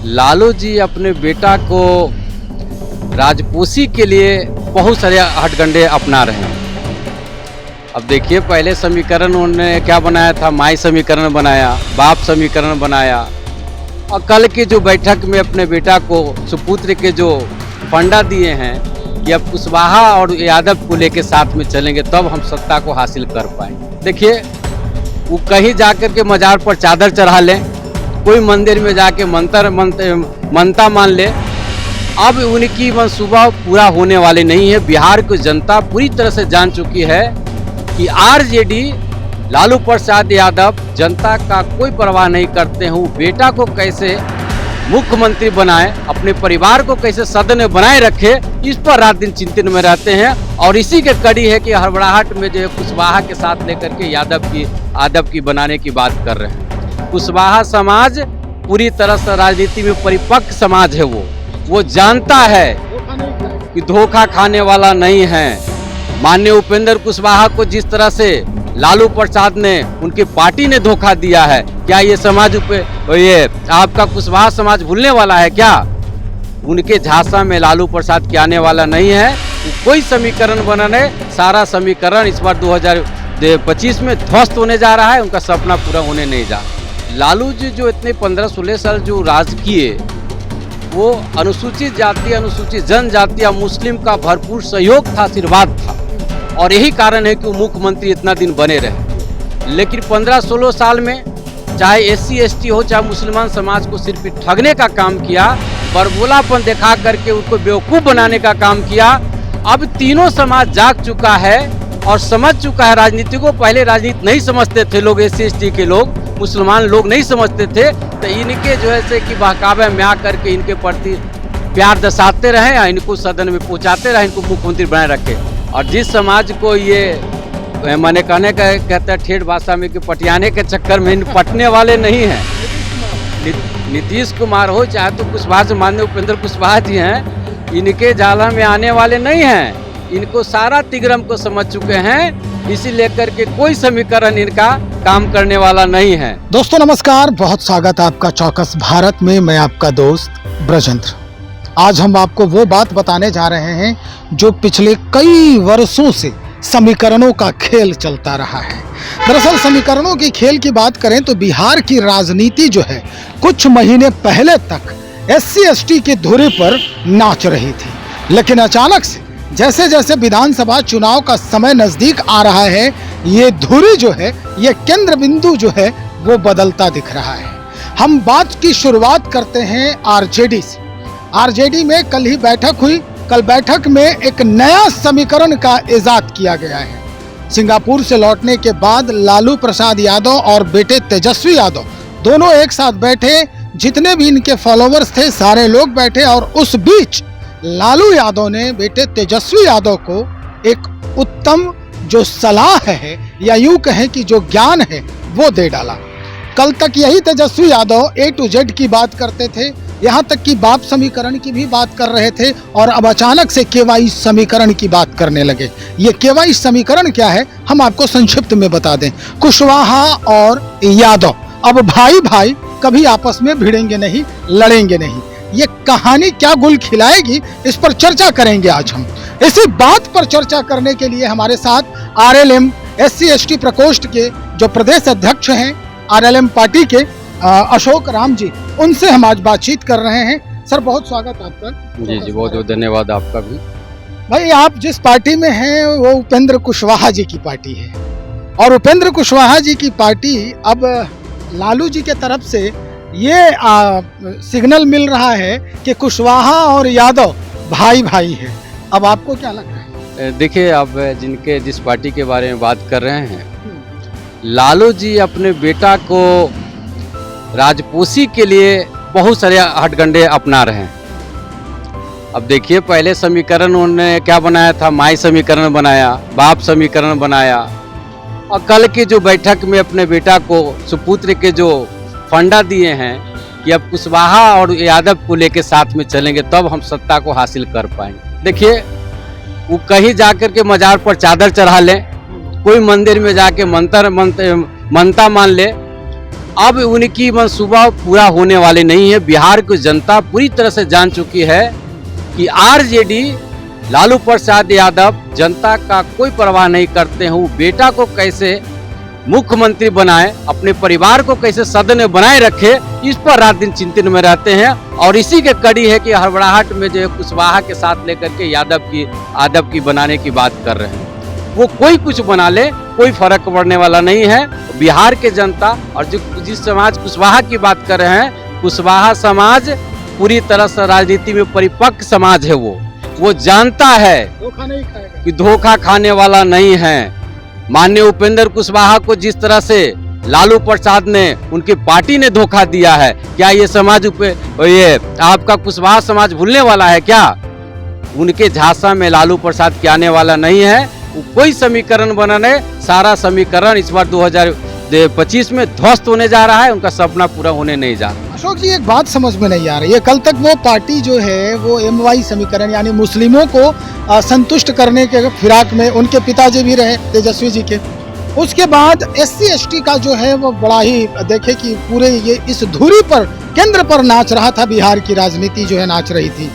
लालू जी अपने बेटा को राजपोषी के लिए बहुत सारे हथकंडे अपना रहे हैं। अब देखिए, पहले समीकरण उन्होंने क्या बनाया था, माई समीकरण बनाया, बाप समीकरण बनाया, और कल की जो बैठक में अपने बेटा को सुपुत्र के जो फंडा दिए हैं कि अब कुशवाहा और यादव को लेके साथ में चलेंगे तब हम सत्ता को हासिल कर पाएंगे। देखिए, वो कहीं जाकर के मजार पर चादर चढ़ा लें, कोई मंदिर में जाके मनता मान ले, अब उनकी मंसूबा पूरा होने वाली नहीं है। बिहार की जनता पूरी तरह से जान चुकी है कि आरजेडी लालू प्रसाद यादव जनता का कोई परवाह नहीं करते हैं। बेटा को कैसे मुख्यमंत्री बनाए, अपने परिवार को कैसे सदन में बनाए रखे, इस पर रात दिन चिंतन में रहते हैं। और इसी के कड़ी है कि हड़बड़ाहट में जो है कुशवाहा के साथ लेकर के यादव की बनाने की बात कर रहे हैं। कुशवाहा समाज पूरी तरह से राजनीति में परिपक्व समाज है। वो जानता है कि धोखा खाने वाला नहीं है। माननीय उपेंद्र कुशवाहा को जिस तरह से लालू प्रसाद ने, उनकी पार्टी ने धोखा दिया है, क्या ये समाज ये आपका कुशवाहा समाज भूलने वाला है क्या? उनके झांसा में लालू प्रसाद के आने वाला नहीं है। कोई समीकरण बनाने, सारा समीकरण इस बार 2025 में ध्वस्त होने जा रहा है। उनका सपना पूरा होने नहीं जा रहा। लालू जी जो इतने 15-16 साल जो राज किए, वो अनुसूचित जाति, अनुसूचित जनजाति या मुस्लिम का भरपूर सहयोग था, आशीर्वाद था, और यही कारण है कि वो मुख्यमंत्री इतना दिन बने रहे। लेकिन 15-16 साल में चाहे SC ST हो, चाहे मुसलमान समाज को सिर्फ ठगने का काम किया, बरबोलापन दिखा करके उसको बेवकूफ़ बनाने का काम किया। अब तीनों समाज जाग चुका है और समझ चुका है राजनीति को। पहले राजनीति नहीं समझते थे लोग, SC ST के लोग, मुसलमान लोग नहीं समझते थे, तो इनके जो है से कि बहकावे में आकर के इनके प्रति प्यार दर्शाते रहे, या इनको सदन में पहुंचाते रहे, इनको मुख्यमंत्री बनाए रखे। और जिस समाज को ये मैंने कहने का कहते हैं ठेठ भाषा में कि पटियाने के चक्कर में इन पटने वाले नहीं हैं। नीतीश कुमार हो चाहे तो कुशवाहा से माननीय उपेंद्र कुशवाहा जी हैं, इनके जाला में आने वाले नहीं हैं। इनको सारा तिगरम को समझ चुके हैं, इसी लेकर के कोई समीकरण इनका काम करने वाला नहीं है। दोस्तों नमस्कार, बहुत स्वागत है आपका चौकस भारत में। मैं आपका दोस्त ब्रजेंद्र। आज हम आपको वो बात बताने जा रहे हैं जो पिछले कई वर्षों से समीकरणों का खेल चलता रहा है। दरअसल समीकरणों की खेल की बात करें तो बिहार की राजनीति जो है कुछ महीने पहले तक SC ST के धुरे पर नाच रही थी, लेकिन अचानक से जैसे जैसे विधानसभा चुनाव का समय नजदीक आ रहा है, ये धुरी जो है, ये केंद्र बिंदु जो है वो बदलता दिख रहा है। हम बात की शुरुआत करते हैं आरजेडी से। आरजेडी में कल ही बैठक हुई। कल बैठक में एक नया समीकरण का इजाद किया गया है। सिंगापुर से लौटने के बाद लालू प्रसाद यादव और बेटे तेजस्वी यादव दोनों एक साथ बैठे। जितने भी इनके फॉलोवर्स थे सारे लोग बैठे, और उस बीच लालू यादव ने बेटे तेजस्वी यादव को एक उत्तम जो सलाह है, या यूं कहें कि जो ज्ञान है, वो दे डाला। कल तक यही Tejashwi Yadav A to Z की बात करते थे, यहाँ तक कि बाप समीकरण की भी बात कर रहे थे, और अब अचानक से KY समीकरण की बात करने लगे। ये KY समीकरण क्या है, हम आपको संक्षिप्त में बता दें। कुशवाहा और यादव अब भाई भाई कभी आपस में भिड़ेंगे नहीं, लड़ेंगे नहीं। ये कहानी क्या गुल खिलाएगी, इस पर चर्चा करेंगे आज हम। इसी बात पर चर्चा करने के लिए हमारे साथ RLM SC ST प्रकोष्ठ के जो प्रदेश अध्यक्ष हैं RLM पार्टी के अशोक राम जी, उनसे हम आज बातचीत कर रहे हैं। सर बहुत स्वागत आपका। जी जी, बहुत बहुत धन्यवाद आपका भी। भाई, आप जिस पार्टी में हैं वो उपेंद्र कुशवाहा जी की पार्टी है, और उपेंद्र कुशवाहा जी की पार्टी अब लालू जी के तरफ से ये सिग्नल मिल रहा है कि कुशवाहा और यादव भाई भाई है। अब आपको क्या लग रहा है? देखिए, अब जिस पार्टी के बारे में बात कर रहे हैं, लालू जी अपने बेटा को राजपोषी के लिए बहुत सारे हथकंडे अपना रहे हैं। अब देखिए, पहले समीकरण उन्होंने क्या बनाया था, माई समीकरण बनाया, बाप समीकरण बनाया, और कल की जो बैठक में अपने बेटा को सुपुत्र के जो फंडा दिए हैं कि अब कुशवाहा और यादव को लेके साथ में चलेंगे तब हम सत्ता को हासिल कर पाएंगे। देखिए, वो कहीं जाकर के मजार पर चादर चढ़ा लें, कोई मंदिर में जाके मनता मान ले, अब उनकी मंसूबा पूरा होने वाले नहीं है। बिहार की जनता पूरी तरह से जान चुकी है कि आरजेडी लालू प्रसाद यादव जनता का कोई परवाह नहीं करते हैं। वो बेटा को कैसे मुख्यमंत्री बनाए, अपने परिवार को कैसे सदन में बनाए रखे, इस पर रात दिन चिंतन में रहते हैं। और इसी के कड़ी है कि हड़बड़ाहट में जो है कुशवाहा के साथ लेकर के यादव की बनाने की बात कर रहे हैं। वो कोई कुछ बना ले, कोई फर्क पड़ने वाला नहीं है। बिहार के जनता और जिस समाज कुशवाहा की बात कर रहे हैं, कुशवाहा समाज पूरी तरह से राजनीति में परिपक्व समाज है। वो जानता है धोखा नहीं खाएगा, कि धोखा खाने वाला नहीं है। माननीय उपेंद्र कुशवाहा को जिस तरह से लालू प्रसाद ने, उनकी पार्टी ने धोखा दिया है, क्या ये समाज ये आपका कुशवाहा समाज भूलने वाला है क्या? उनके झांसा में लालू प्रसाद के आने वाला नहीं है। वो कोई समीकरण बनाने, सारा समीकरण इस बार 2025 में ध्वस्त होने जा रहा है। उनका सपना पूरा होने नहीं जा रहा। अशोक जी, एक बात समझ में नहीं आ रही है। कल तक वो पार्टी जो है वो MY समीकरण यानी मुस्लिमों को संतुष्ट करने के फिराक में, उनके पिताजी भी रहे तेजस्वी जी के। उसके बाद SC ST का जो है वो बड़ा ही देखे कि पूरे ये इस धुरी पर, केंद्र पर नाच रहा था। बिहार की राजनीति जो है नाच रही थी।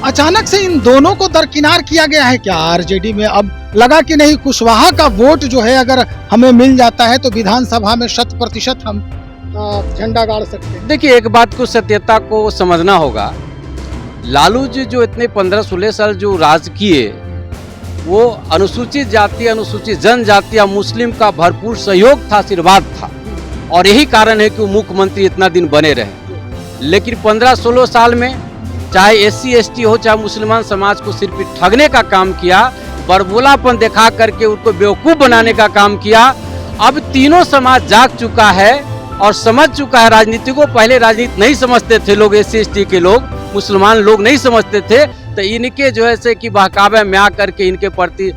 अचानक से इन दोनों को दरकिनार किया गया है क्या आरजेडी में? अब लगा कि नहीं, कुशवाहा का वोट जो है अगर हमें मिल जाता है तो विधानसभा में 100% हम झंडा गाड़ सकते हैं। देखिए, एक बात को सत्यता को समझना होगा। लालू जी जो इतने 15-16 साल जो राज किए, वो अनुसूचित जाति, अनुसूचित जनजाति या मुस्लिम का भरपूर सहयोग था, आशीर्वाद था। और यही कारण है कि वो मुख्यमंत्री इतना दिन बने रहे। लेकिन 15-16 साल में चाहे SC ST हो, चाहे मुसलमान समाज को सिर्फ ठगने का काम किया, बरबोलापन दिखा करके उनको बेवकूफ़ बनाने का काम किया। अब तीनों समाज जाग चुका है और समझ चुका है राजनीति को। पहले राजनीति नहीं समझते थे लोग, SC ST के लोग, मुसलमान लोग नहीं समझते थे। तो इनके जो है से कि बहकावे में आ करके इनके प्रति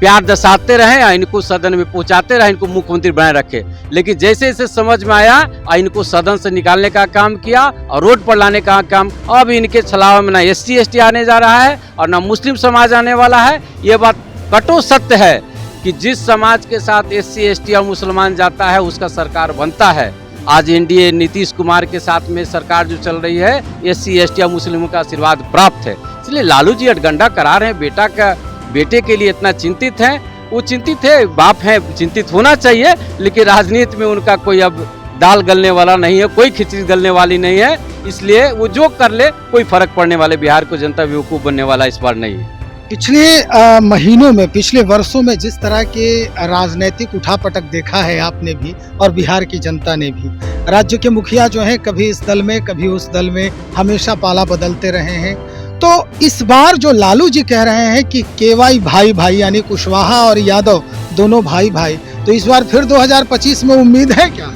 प्यार दर्शाते रहे, इनको सदन में पहुंचाते रहे, इनको मुख्यमंत्री बनाए रखे। लेकिन जैसे जैसे समझ में आया, इनको सदन से निकालने का काम किया और रोड पर लाने का काम। अब इनके छलावे में ना SC ST आने जा रहा है और ना मुस्लिम समाज आने वाला है। ये बात कटो सत्य है कि जिस समाज के साथ SC ST और मुसलमान जाता है उसका सरकार बनता है। आज NDA नीतीश कुमार के साथ में सरकार जो चल रही है, SC ST या मुस्लिमों का आशीर्वाद प्राप्त है। इसलिए लालू जी अटगंडा करा रहे हैं। बेटे के लिए इतना चिंतित हैं। वो चिंतित है, बाप हैं, चिंतित होना चाहिए। लेकिन राजनीति में उनका कोई अब दाल गलने वाला नहीं है, कोई खिचड़ी गलने वाली नहीं है। इसलिए वो जो कर ले, कोई फर्क पड़ने वाले बिहार को जनता बेवकूफ़ बनने वाला इस बार नहीं है। पिछले महीनों में, पिछले वर्षों में जिस तरह के राजनीतिक उठापटक देखा है आपने भी और बिहार की जनता ने भी, राज्य के मुखिया जो हैं कभी इस दल में कभी उस दल में, हमेशा पाला बदलते रहे हैं। तो इस बार जो लालू जी कह रहे हैं कि KY भाई भाई यानी कुशवाहा और यादव दोनों भाई भाई, तो इस बार फिर 2025 में उम्मीद है क्या?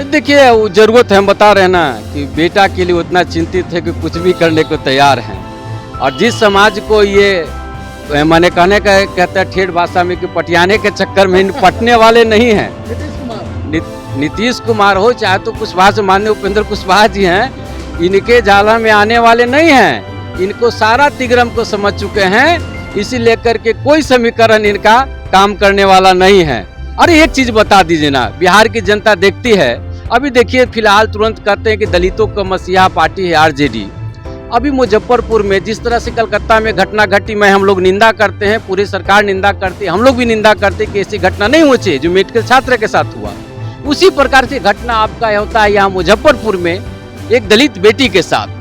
देखिए, वो जरूरत है, हम बता रहे हैं ना कि बेटा के लिए उतना चिंतित है कि कुछ भी करने को तैयार हैं। और जिस समाज को ये मैंने कहने का कहता है ठेठ भाषा में कि पटियाने के चक्कर में पटने वाले नहीं हैं। नीतीश कुमार हो चाहे तो कुशवाहा से माननीय उपेंद्र कुशवाहा जी हैं, इनके जाला में आने वाले नहीं हैं। इनको सारा तिगरम को समझ चुके हैं। इसी लेकर के कोई समीकरण इनका काम करने वाला नहीं है। अरे एक चीज बता दीजिए ना, बिहार की जनता देखती है। अभी देखिए, फिलहाल तुरंत कहते हैं कि दलितों का मसीहा पार्टी है आरजेडी। अभी मुजफ्फरपुर में जिस तरह से कलकत्ता में घटना घटी, में हम लोग निंदा करते हैं, पूरी सरकार निंदा करती है, हम लोग भी निंदा करते हैं कि ऐसी घटना नहीं होनी चाहिए जो मेडिकल छात्र के साथ हुआ। उसी प्रकार से घटना आपका होता है यहाँ मुजफ्फरपुर में एक दलित बेटी के साथ।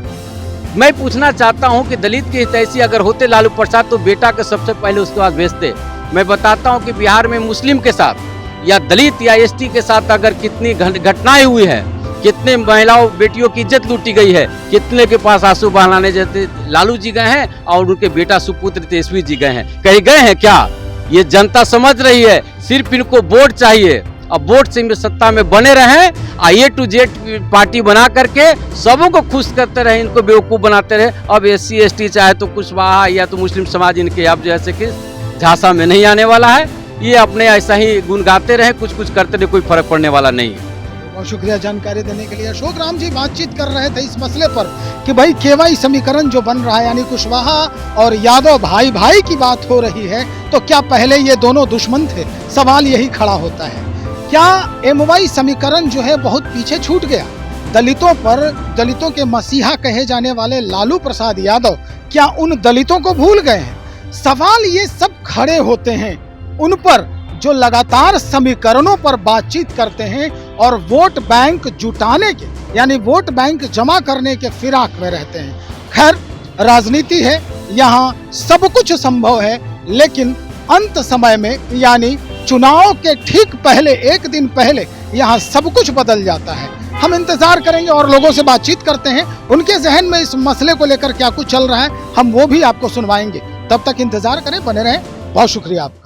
मैं पूछना चाहता हूं कि दलित के हितैषी अगर होते लालू प्रसाद तो बेटा के सबसे पहले उसके पास भेजते। मैं बताता हूं कि बिहार में मुस्लिम के साथ या दलित या ST के साथ अगर कितनी घटनाएं हुई है, कितने महिलाओं बेटियों की इज्जत लूटी गई है, कितने के पास आंसू बहाने जैसे लालू जी गए हैं और उनके बेटा सुपुत्र तेजस्वी जी गए हैं। कहीं गए हैं क्या? ये जनता समझ रही है। सिर्फ इनको वोट चाहिए। अब वोट से सत्ता में बने रहें, A to Z पार्टी बना करके सबों को खुश करते रहे, इनको बेवकूफ़ बनाते रहे। अब SC ST चाहे तो कुशवाहा या तो मुस्लिम समाज इनके अब जैसे कि झांसा में नहीं आने वाला है। ये अपने ऐसा ही गुन गाते रहे, कुछ कुछ करते रहे, कोई फर्क पड़ने वाला नहीं है। बहुत शुक्रिया जानकारी देने के लिए। अशोक राम जी बातचीत कर रहे थे इस मसले पर कि भाई KY समीकरण जो बन रहा है यानी कुशवाहा और यादव भाई भाई की बात हो रही है, तो क्या पहले ये दोनों दुश्मन थे? सवाल यही खड़ा होता है। क्या एमवाई समीकरण जो है बहुत पीछे छूट गया? दलितों के मसीहा कहे जाने वाले लालू प्रसाद यादव क्या उन दलितों को भूल गए हैं? सवाल ये सब खड़े होते हैं उन पर जो लगातार समीकरणों पर बातचीत करते हैं और वोट बैंक जुटाने के यानी वोट बैंक जमा करने के फिराक में रहते हैं। खैर, राजनीति है, यहाँ सब कुछ संभव है, लेकिन अंत समय में यानी चुनाव के ठीक पहले, एक दिन पहले, यहाँ सब कुछ बदल जाता है। हम इंतजार करेंगे और लोगों से बातचीत करते हैं, उनके जहन में इस मसले को लेकर क्या कुछ चल रहा है, हम वो भी आपको सुनवाएंगे। तब तक इंतजार करें, बने रहें। बहुत शुक्रिया आपका।